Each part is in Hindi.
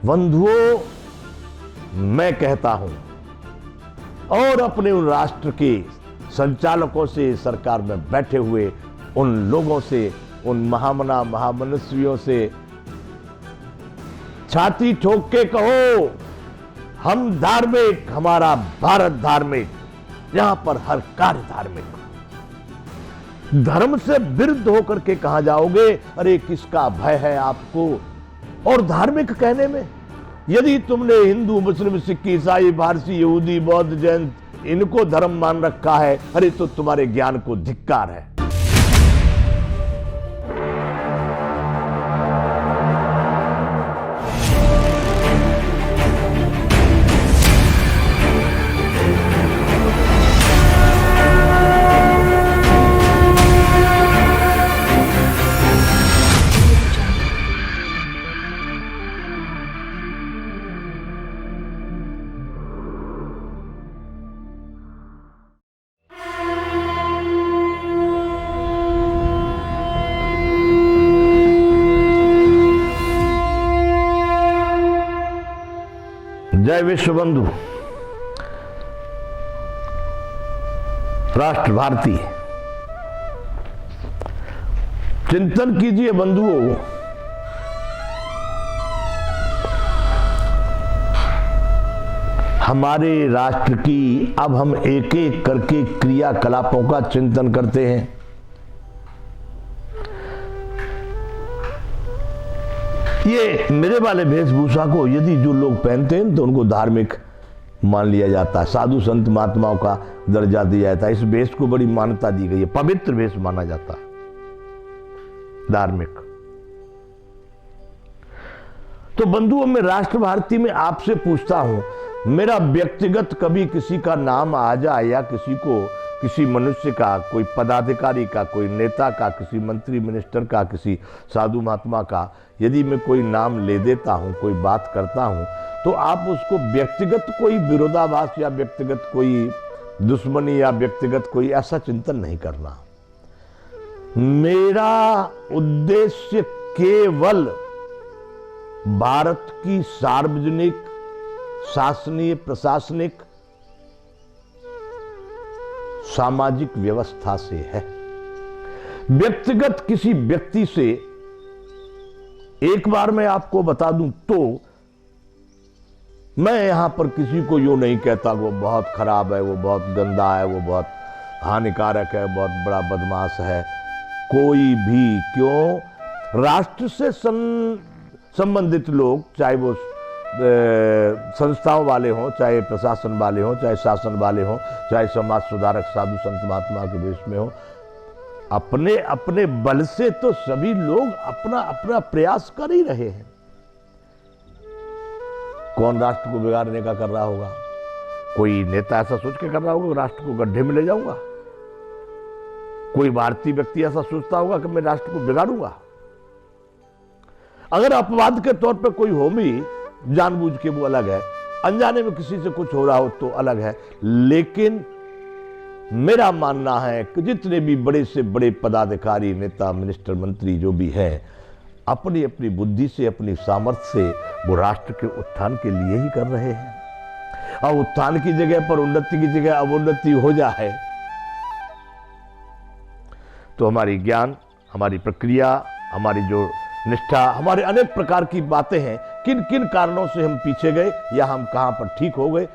बंधुओं, मैं कहता हूं और अपने उन राष्ट्र के संचालकों से, सरकार में बैठे हुए उन लोगों से, उन महामनस्वियों से छाती ठोक के कहो, हम धार्मिक, हमारा भारत धार्मिक, यहां पर हर कार्य धार्मिक। धर्म से विरुद्ध होकर के कहां जाओगे? अरे किसका भय है आपको और धार्मिक कहने में? यदि तुमने हिंदू, मुस्लिम, सिख, ईसाई, पारसी, यहूदी, बौद्ध, जैन इनको धर्म मान रखा है, अरे तो तुम्हारे ज्ञान को धिक्कार है। जय विश्व बंधु, राष्ट्र भारती, चिंतन कीजिए बंधुओं। हमारे राष्ट्र की अब हम एक एक करके क्रियाकलापों का चिंतन करते हैं। ये मेरे वाले वेशभूषा को यदि जो लोग पहनते हैं तो उनको धार्मिक मान लिया जाता है, साधु संत महात्माओं का दर्जा दिया जाता है। इस वेश को बड़ी मान्यता दी गई है, पवित्र वेश माना जाता है, धार्मिक। तो बंधुओं, मैं राष्ट्र भारती में आपसे पूछता हूं, मेरा व्यक्तिगत कभी किसी का नाम आ जाए या किसी मनुष्य का, कोई पदाधिकारी का, कोई नेता का, किसी मंत्री मिनिस्टर का, किसी साधु महात्मा का, यदि मैं कोई नाम ले देता हूं, कोई बात करता हूं, तो आप उसको व्यक्तिगत कोई विरोधाभास या व्यक्तिगत कोई दुश्मनी या व्यक्तिगत कोई ऐसा चिंतन नहीं करना। मेरा उद्देश्य केवल भारत की सार्वजनिक, शासनीय, प्रशासनिक, सामाजिक व्यवस्था से है। व्यक्तिगत किसी व्यक्ति से एक बार मैं आपको बता दूं तो मैं यहां पर किसी को यूं नहीं कहता वो बहुत खराब है, वो बहुत गंदा है, वो बहुत हानिकारक है, बहुत बड़ा बदमाश है। कोई भी, क्यों? राष्ट्र से संबंधित लोग, चाहे वो संस्थाओं वाले हों, चाहे प्रशासन वाले हों, चाहे शासन वाले हों, चाहे समाज सुधारक साधु संत महात्मा के वेश में हो, अपने अपने बल से तो सभी लोग अपना अपना प्रयास कर ही रहे हैं। कौन राष्ट्र को बिगाड़ने का कर रहा होगा? कोई नेता ऐसा सोच के कर रहा होगा राष्ट्र को गड्ढे में ले जाऊंगा? कोई भारतीय व्यक्ति ऐसा सोचता होगा कि मैं राष्ट्र को बिगाड़ूंगा? अगर अपवाद के तौर पर कोई हो भी जानबूझ के, वो अलग है, अनजाने में किसी से कुछ हो रहा हो तो अलग है। लेकिन मेरा मानना है कि जितने भी बड़े से बड़े पदाधिकारी, नेता, मिनिस्टर, मंत्री जो भी हैं, अपनी अपनी बुद्धि से, अपनी सामर्थ्य से वो राष्ट्र के उत्थान के लिए ही कर रहे हैं। और उत्थान की जगह पर उन्नति की जगह अवोन्नति हो जाए तो हमारी ज्ञान, हमारी प्रक्रिया, हमारी जो निष्ठा, हमारे अनेक प्रकार की बातें हैं, किन किन कारणों से हम पीछे गए या हम कहां पर ठीक हो गए।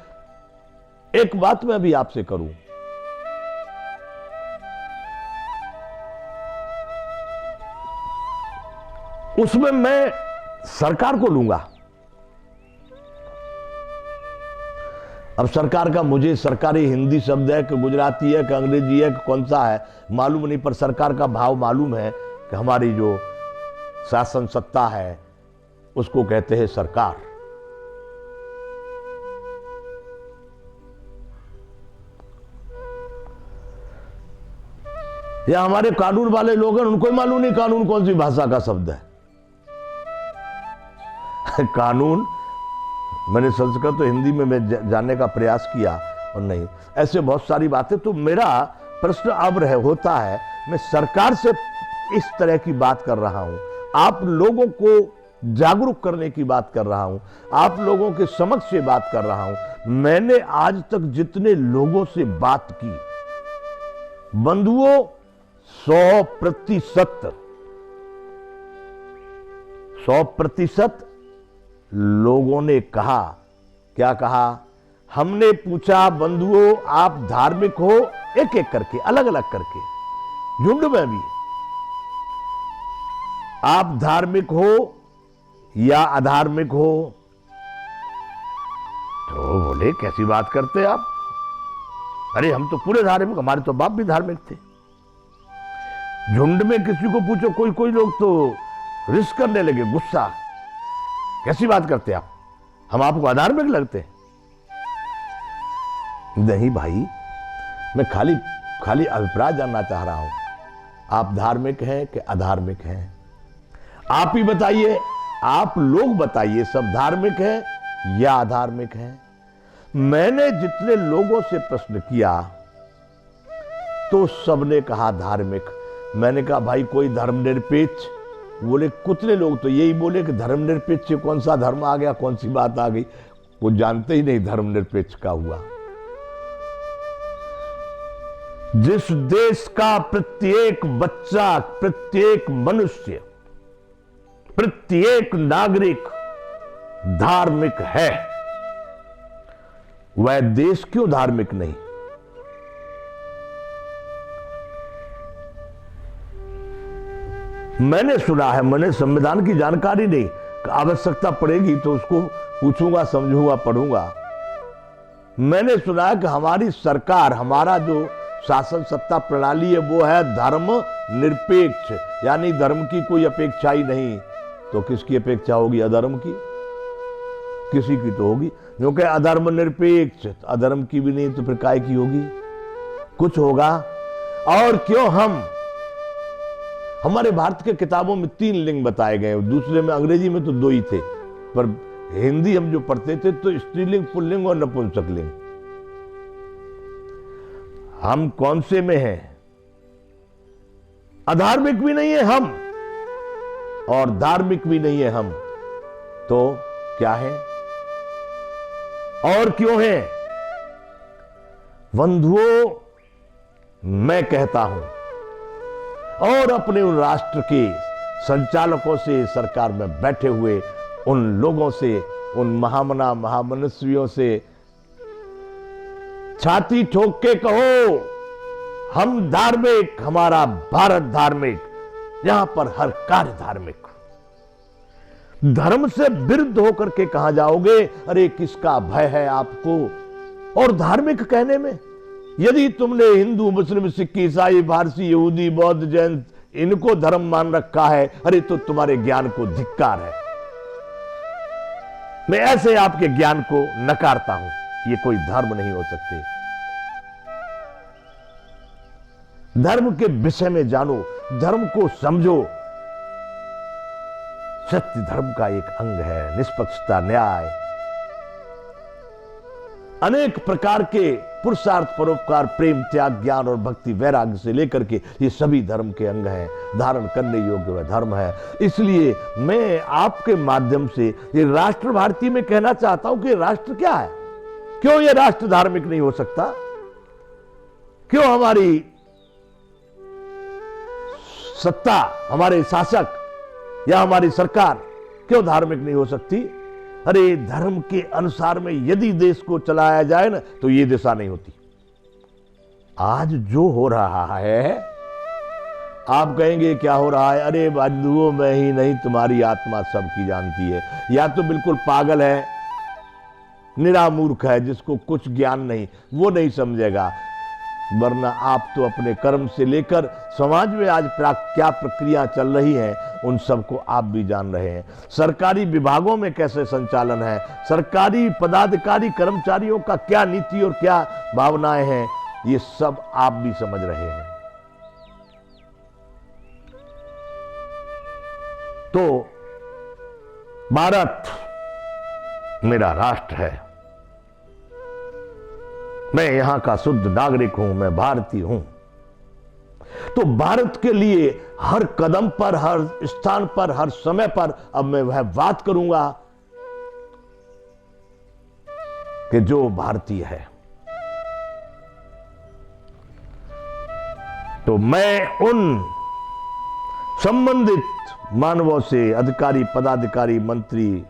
एक बात मैं अभी आपसे करूं, उसमें मैं सरकार को लूंगा। अब सरकार का मुझे सरकारी हिंदी शब्द है कि गुजराती है कि अंग्रेजी है कि कौन सा है मालूम नहीं, पर सरकार का भाव मालूम है कि हमारी जो शासन सत्ता है उसको कहते हैं सरकार। या हमारे कानून वाले लोग हैं, उनको मालूम नहीं कानून कौन सी भाषा का शब्द है। कानून, मैंने संस्कृत तो हिंदी में मैं जानने का प्रयास किया और नहीं, ऐसे बहुत सारी बातें। तो मेरा प्रश्न अब होता है, मैं सरकार से इस तरह की बात कर रहा हूं, आप लोगों को जागरूक करने की बात कर रहा हूं, आप लोगों के समक्ष से बात कर रहा हूं। मैंने आज तक जितने लोगों से बात की, बंधुओं, 100% लोगों ने कहा, क्या कहा? हमने पूछा, बंधुओं आप धार्मिक हो? एक एक करके, अलग अलग करके, झुंड में भी, आप धार्मिक हो या अधार्मिक हो? तो बोले कैसी बात करते आप, अरे हम तो पूरे धार्मिक, हमारे तो बाप भी धार्मिक थे। झुंड में किसी को पूछो, कोई कोई लोग तो रिस्क करने लगे, गुस्सा, कैसी बात करते आप, हम आपको अधार्मिक लगते हैं? नहीं भाई, मैं खाली अभिप्राय जानना चाह रहा हूं, आप धार्मिक हैं कि अधार्मिक हैं? आप ही बताइए, आप लोग बताइए, सब धार्मिक हैं या अधार्मिक हैं? मैंने जितने लोगों से प्रश्न किया तो सबने कहा धार्मिक। मैंने कहा भाई कोई धर्मनिरपेक्ष? बोले कितने लोग तो यही बोले कि धर्मनिरपेक्ष कौन सा धर्म आ गया, कौन सी बात आ गई, वो जानते ही नहीं धर्मनिरपेक्ष का हुआ। जिस देश का प्रत्येक बच्चा, प्रत्येक मनुष्य, प्रत्येक नागरिक धार्मिक है, वह देश क्यों धार्मिक नहीं? मैंने सुना है, मैंने संविधान की जानकारी नहीं, आवश्यकता पड़ेगी तो उसको पूछूंगा, समझूंगा, पढ़ूंगा। मैंने सुना है कि हमारी सरकार, हमारा जो शासन सत्ता प्रणाली है वो है धर्म निरपेक्ष, यानी धर्म की कोई अपेक्षा ही नहीं। तो किसकी अपेक्षा होगी? अधर्म की, किसी की तो होगी, क्योंकि अधर्म निरपेक्ष, अधर्म की भी नहीं तो फिर काय की होगी? कुछ होगा। और क्यों हमारे भारत के किताबों में 3 लिंग बताए गए, दूसरे में अंग्रेजी में तो 2 ही थे, पर हिंदी हम जो पढ़ते थे तो स्त्रीलिंग, पुल्लिंग और नपुंसक लिंग। हम कौन से में हैं? अधार्मिक भी नहीं है हम और धार्मिक भी नहीं है हम, तो क्या है और क्यों है? बंधुओं, मैं कहता हूं और अपने उन राष्ट्र के संचालकों से, सरकार में बैठे हुए उन लोगों से, उन महामना महामनस्वियों से छाती ठोक के कहो, हम धार्मिक, हमारा भारत धार्मिक, यहां पर हर कार्य धार्मिक। धर्म से विरुद्ध होकर के कहां जाओगे? अरे किसका भय है आपको? और धार्मिक कहने में, यदि तुमने हिंदू, मुस्लिम, सिख, ईसाई, पारसी, यहूदी, बौद्ध, जैन इनको धर्म मान रखा है, अरे तो तुम्हारे ज्ञान को धिक्कार है। मैं ऐसे आपके ज्ञान को नकारता हूं, ये कोई धर्म नहीं हो सकते। धर्म के विषय में जानो, धर्म को समझो। सत्य धर्म का एक अंग है, निष्पक्षता, न्याय, अनेक प्रकार के पुरुषार्थ, परोपकार, प्रेम, त्याग, ज्ञान और भक्ति, वैराग्य से लेकर के ये सभी धर्म के अंग हैं, धारण करने योग्य वह धर्म है। इसलिए मैं आपके माध्यम से ये राष्ट्र भारती में कहना चाहता हूं कि राष्ट्र क्या है, क्यों ये राष्ट्र धार्मिक नहीं हो सकता? क्यों हमारी सत्ता, हमारे शासक या हमारी सरकार क्यों धार्मिक नहीं हो सकती? अरे धर्म के अनुसार में यदि देश को चलाया जाए ना तो ये दिशा नहीं होती। आज जो हो रहा है, आप कहेंगे क्या हो रहा है? अरे बंधुओं, मैं ही नहीं, तुम्हारी आत्मा सबकी जानती है। या तो बिल्कुल पागल है, निरामूर्ख है, जिसको कुछ ज्ञान नहीं, वो नहीं समझेगा, वरना आप तो अपने कर्म से लेकर समाज में आज क्या प्रक्रिया चल रही है उन सबको आप भी जान रहे हैं। सरकारी विभागों में कैसे संचालन है, सरकारी पदाधिकारी कर्मचारियों का क्या नीति और क्या भावनाएं हैं, ये सब आप भी समझ रहे हैं। तो भारत मेरा राष्ट्र है, मैं यहां का शुद्ध नागरिक हूं, मैं भारतीय हूं। तो भारत के लिए हर कदम पर, हर स्थान पर, हर समय पर अब मैं वह बात करूंगा कि जो भारतीय है। तो मैं उन संबंधित मानवों से, अधिकारी, पदाधिकारी, मंत्री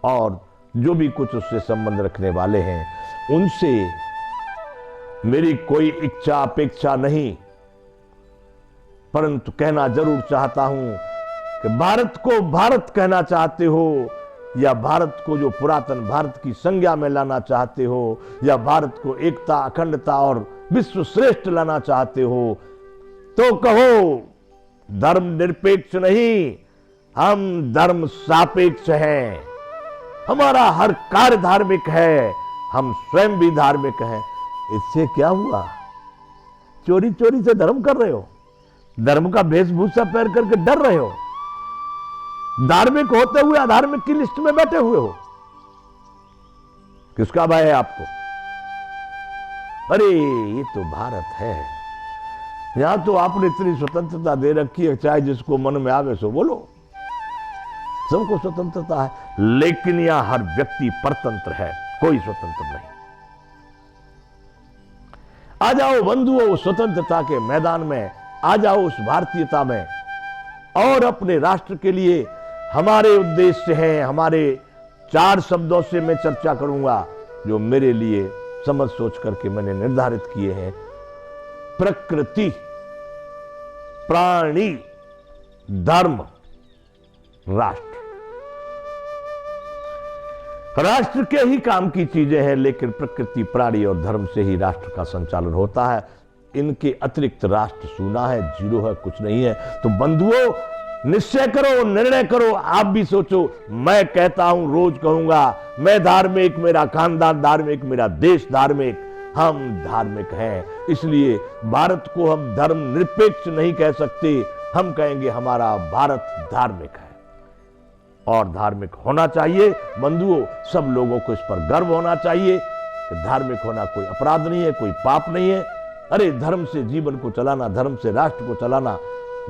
और जो भी कुछ उससे संबंध रखने वाले हैं, उनसे मेरी कोई इच्छा अपेक्षा नहीं, परंतु कहना जरूर चाहता हूं कि भारत को भारत कहना चाहते हो या भारत को जो पुरातन भारत की संज्ञा में लाना चाहते हो या भारत को एकता, अखंडता और विश्व श्रेष्ठ लाना चाहते हो, तो कहो धर्म निरपेक्ष नहीं, हम धर्म सापेक्ष हैं। हमारा हर कार्य धार्मिक है, हम स्वयं भी धार्मिक हैं। इससे क्या हुआ? चोरी चोरी से धर्म कर रहे हो, धर्म का वेशभूषा पहन करके डर रहे हो, धार्मिक होते हुए अधार्मिक की लिस्ट में बैठे हुए हो। किसका भय है आपको? अरे ये तो भारत है, यहां तो आपने इतनी स्वतंत्रता दे रखी है, चाहे जिसको मन में आवे सो बोलो, सबको स्वतंत्रता है, लेकिन यहां हर व्यक्ति परतंत्र है, कोई स्वतंत्र नहीं। आ जाओ बंधुओं स्वतंत्रता के मैदान में, आ जाओ उस भारतीयता में, और अपने राष्ट्र के लिए हमारे उद्देश्य हैं। हमारे 4 शब्दों से मैं चर्चा करूंगा जो मेरे लिए समझ सोच करके मैंने निर्धारित किए हैं। प्रकृति, प्राणी, धर्म, राष्ट्र। राष्ट्र के ही काम की चीजें हैं, लेकिन प्रकृति, प्राणी और धर्म से ही राष्ट्र का संचालन होता है। इनके अतिरिक्त राष्ट्र शून्य है, जीरो है, कुछ नहीं है। तो बंधुओं निश्चय करो, निर्णय करो, आप भी सोचो। मैं कहता हूं, रोज कहूंगा, मैं धार्मिक, मेरा खानदान धार्मिक, मेरा देश धार्मिक, हम धार्मिक हैं। इसलिए भारत को हम धर्म निरपेक्ष नहीं कह सकते, हम कहेंगे हमारा भारत धार्मिक है और धार्मिक होना चाहिए। बंधुओं सब लोगों को इस पर गर्व होना चाहिए कि धार्मिक होना कोई अपराध नहीं है, कोई पाप नहीं है। अरे धर्म से जीवन को चलाना, धर्म से राष्ट्र को चलाना,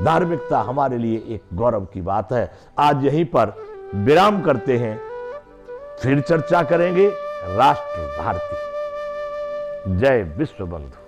धार्मिकता हमारे लिए एक गौरव की बात है। आज यहीं पर विराम करते हैं, फिर चर्चा करेंगे राष्ट्र भारती। जय विश्व बंधु।